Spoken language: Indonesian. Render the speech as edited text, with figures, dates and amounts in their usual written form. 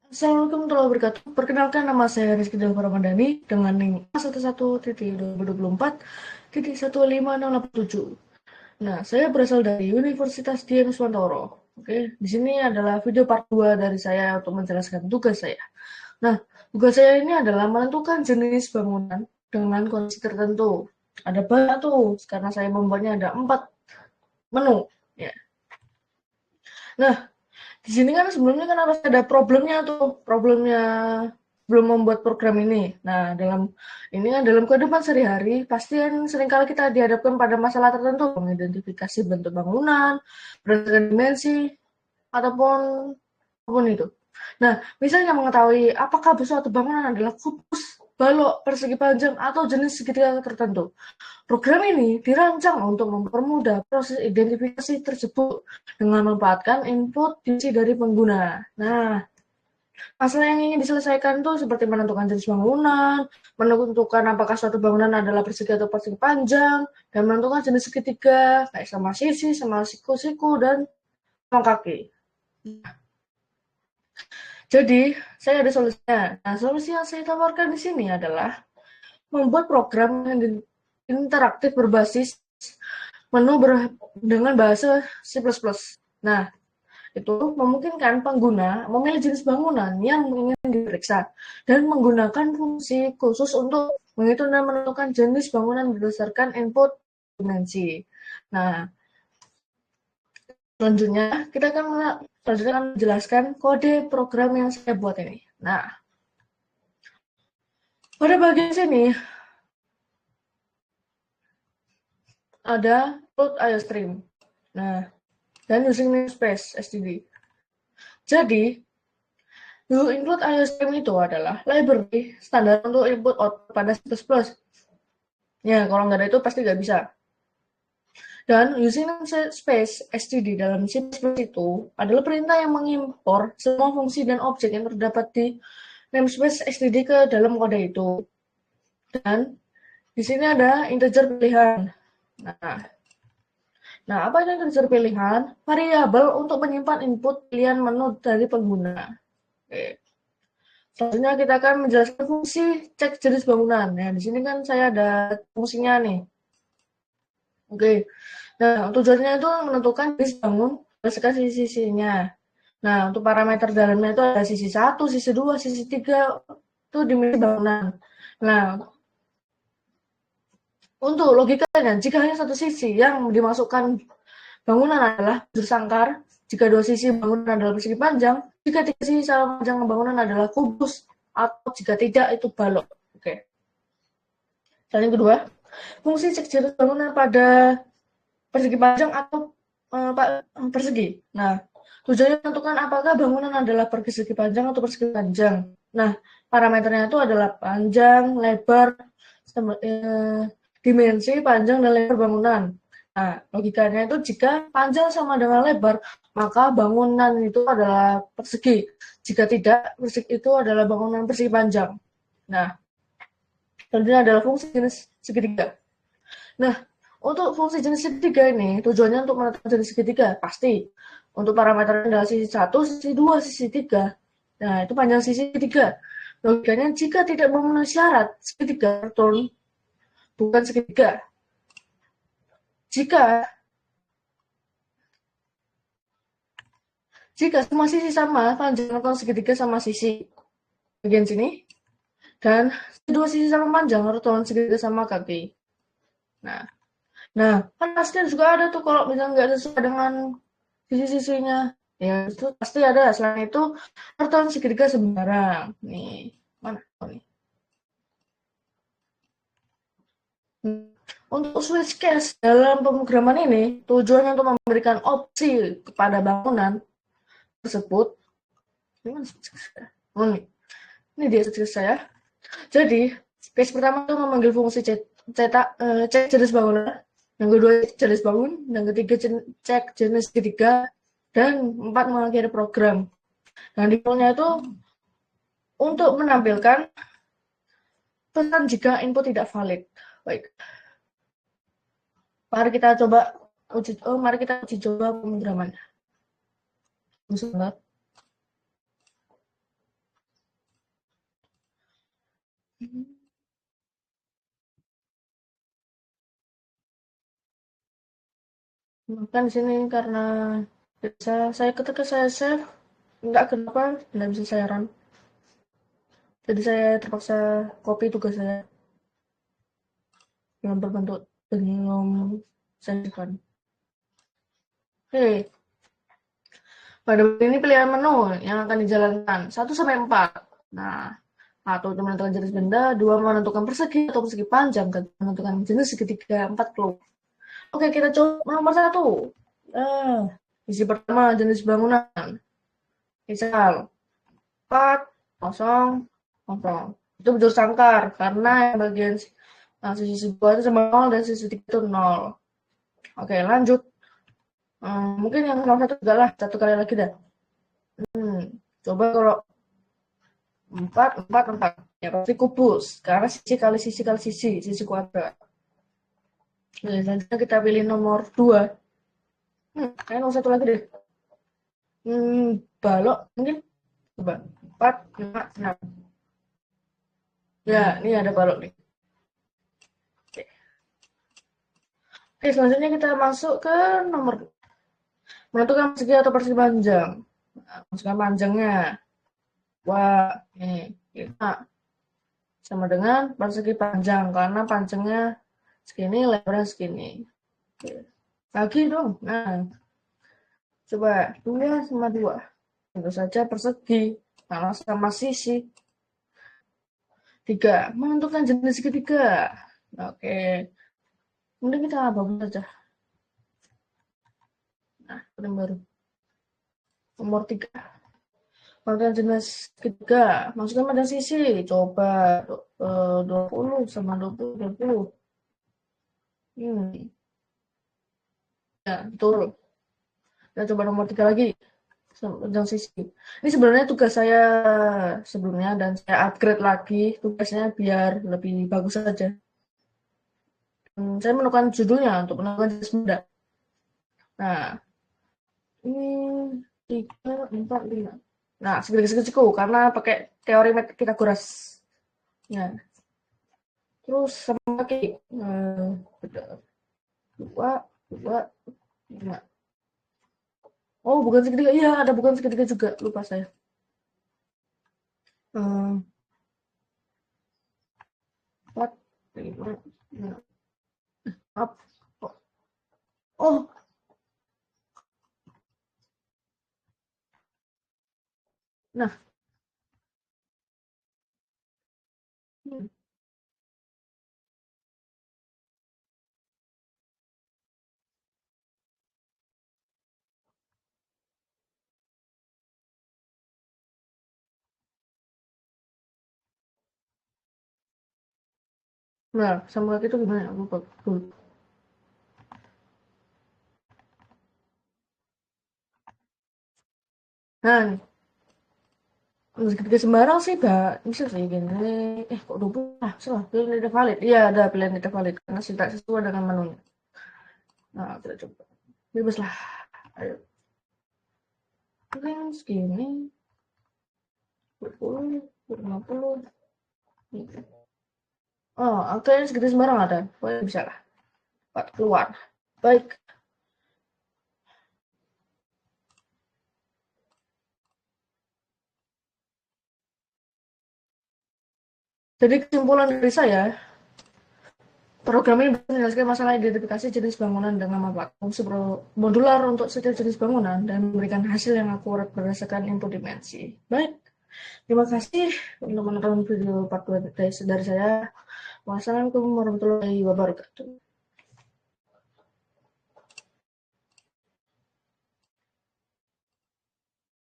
Assalamualaikum warahmatullahi wabarakatuh. Perkenalkan, nama saya Rizky Delva Ramadhani dengan NIM A11.2024.15087. Nah, saya berasal dari Universitas Dian Nuswantoro. Oke, di sini adalah video part 2 dari saya untuk menjelaskan tugas saya. Nah, tugas saya ini adalah menentukan jenis bangunan dengan kondisi tertentu. Ada banyak tuh, karena saya membuatnya ada 4 menu. Ya. Nah, di sini kan sebelumnya kan harus ada problemnya tuh, problemnya belum membuat program ini. Nah, dalam kehidupan sehari-hari pasti kan seringkali kita dihadapkan pada masalah tertentu, mengidentifikasi bentuk bangunan, berdasarkan dimensi, ataupun apapun itu. Nah, misalnya mengetahui apakah suatu bangunan adalah kubus, balok, persegi panjang, atau jenis segitiga tertentu. Program ini dirancang untuk mempermudah proses identifikasi tersebut dengan memanfaatkan input dimensi dari pengguna. Nah, masalah yang ingin diselesaikan itu seperti menentukan jenis bangunan, menentukan apakah suatu bangunan adalah persegi atau persegi panjang, dan menentukan jenis segitiga, kayak sama sisi, sama siku-siku, dan sama kaki. Jadi, saya ada solusinya. Nah, solusi yang saya tawarkan di sini adalah membuat program yang interaktif berbasis menu dengan bahasa C++. Nah, itu memungkinkan pengguna memilih jenis bangunan yang ingin diperiksa dan menggunakan fungsi khusus untuk menghitung dan menentukan jenis bangunan berdasarkan input dimensi. Nah, selanjutnya akan menjelaskan kode program yang saya buat ini. Nah, pada bagian sini ada input IOStream. Nah, dan using namespace std. Jadi, dulu include IOStream itu adalah library standar untuk input output pada C++. Ya, kalau nggak ada itu pasti nggak bisa. Dan using namespace std dalam C++ itu adalah perintah yang mengimpor semua fungsi dan objek yang terdapat di namespace std ke dalam kode itu. Dan di sini ada integer pilihan. Nah, apa itu integer pilihan? Variabel untuk menyimpan input pilihan menu dari pengguna. Oke. Selanjutnya kita akan menjelaskan fungsi cek jenis bangunan. Nah, di sini kan saya ada fungsinya nih. Oke. Nah, tujuannya itu menentukan jenis bangun berdasarkan sisi-sisinya. Nah, untuk parameter dalamnya itu ada sisi 1, sisi 2, sisi 3, itu dimensi bangunan. Nah, untuk logikanya, jika hanya satu sisi yang dimasukkan bangunan adalah bujur sangkar, jika dua sisi bangunan adalah persegi panjang, jika tiga sisi sama panjang bangunan adalah kubus, atau jika tidak itu balok. Oke. Dan yang kedua, fungsi cek jenis bangunan pada persegi panjang atau persegi. Nah, tujuannya menentukan apakah bangunan adalah persegi panjang atau persegi panjang. Nah, parameternya itu adalah panjang, lebar, dimensi, panjang, dan lebar bangunan. Nah, logikanya itu jika panjang sama dengan lebar, maka bangunan itu adalah persegi. Jika tidak, persegi itu adalah bangunan persegi panjang. Nah, selanjutnya adalah fungsi jenis segitiga. Nah, untuk fungsi jenis segitiga ini tujuannya untuk menentukan jenis segitiga pasti. Untuk parameternya adalah sisi 1, sisi 2, sisi 3. Nah, itu panjang sisi 3. Logikanya jika tidak memenuhi syarat segitiga return bukan segitiga. Jika jika semua sisi sama, panjang atau segitiga sama sisi bagian sini, dan dua sisi sama panjang return segitiga sama kaki. Nah, kan pasti juga ada tuh kalau misalnya nggak sesuai dengan sisi-sisinya. Ya, itu pasti ada. Selain itu, return segitiga sembarang. Nih, mana? Oh, nih. Untuk switch case dalam pemrograman ini, tujuannya untuk memberikan opsi kepada bangunan tersebut. Oh, ini dia switch case saya. Jadi, case pertama itu memanggil fungsi cek jenis bangunan, yang kedua cek jenis bangun, yang ketiga cek jenis ketiga, dan 4 mengakhiri program. Nah, defaultnya itu untuk menampilkan pesan jika input tidak valid. Baik, mari kita uji coba pemrograman. Sebentar. Kan di sini karena bisa saya ketika saya save, nggak kenapa nggak bisa saya run. Jadi saya terpaksa copy tugas saya dengan berbentuk belum saya simpan. Oke, pada bagian ini pilihan menu yang akan dijalankan 1 sampai 4. Nah, 1 itu menentukan jenis benda, 2 menentukan persegi atau persegi panjang, menentukan jenis segitiga, 4 keluar. Oke, kita coba nomor 1. Isi pertama jenis bangunan. Misal 4, 0, 0. Itu bujur sangkar karena yang bagian sisi 2 itu sama 0 dan sisi 3 itu 0. Oke, lanjut. Mungkin yang nomor 1 juga lah, 1 kali lagi dah. Coba kalau 4, 4, 4. Ya pasti kubus, karena sisi kali sisi kali sisi kuadrat. Oke, selanjutnya kita pilih nomor 2. Kayak nomor 1 lagi deh. Balok mungkin. Coba 4, 5, 6. Ya, ini ada balok nih. Oke, selanjutnya kita masuk ke nomor 2. Menentukan persegi atau persegi panjang. Nah, masukkan panjangnya. Wah, ini 5 sama dengan persegi panjang karena panjangnya segini, lebarnya segini. Oke. Lagi dong. Nah, coba 2 sama 2. Tentu saja persegi karena sama sisi. 3. Menentukan jenis segitiga. Oke. Kemudian kita bagus saja. Nah, yang baru. Nomor 3. Menentukan jenis segitiga. Masukkan pada sisi. Coba 20 sama 20, 20. Ya, betul. Kita coba nomor 3 lagi. Tentang sisi. Ini sebenarnya tugas saya sebelumnya dan saya upgrade lagi tugasnya biar lebih bagus saja. Saya menemukan judulnya untuk menentukan jenis benda. Nah, ini 3, 4, 5. Nah, segitiga-segitiga karena pakai teori Pythagoras. Ya, terus sama lagi 2, 2, 5. Oh, bukan segitiga. Iya, ada bukan segitiga juga. Lupa saya. 4, 5, 6. Maaf. Oh, nah. Nah, sama lagi itu gimana? Lupa. Nah, segitiga sembarang sih, Mbak. Bisa sih gini. Kok 20? Ah, salah. Pilihan tidak valid. Iya, ada pilihan tidak valid karena tidak sesuai dengan menunya. Nah, kita coba. Bebas lah. Ayo. Mungkin segini. 20, 50. Oh, angkanya segitiga sembarang ada. Pokoknya bisa lah. 4 keluar. Baik. Jadi kesimpulan dari saya, program ini bisa menjelaskan masalah identifikasi jenis bangunan dengan membuat fungsi modular untuk setiap jenis bangunan dan memberikan hasil yang akurat berdasarkan input dimensi. Baik, terima kasih untuk menonton video part 2 dari saya. Wassalamualaikum warahmatullahi wabarakatuh.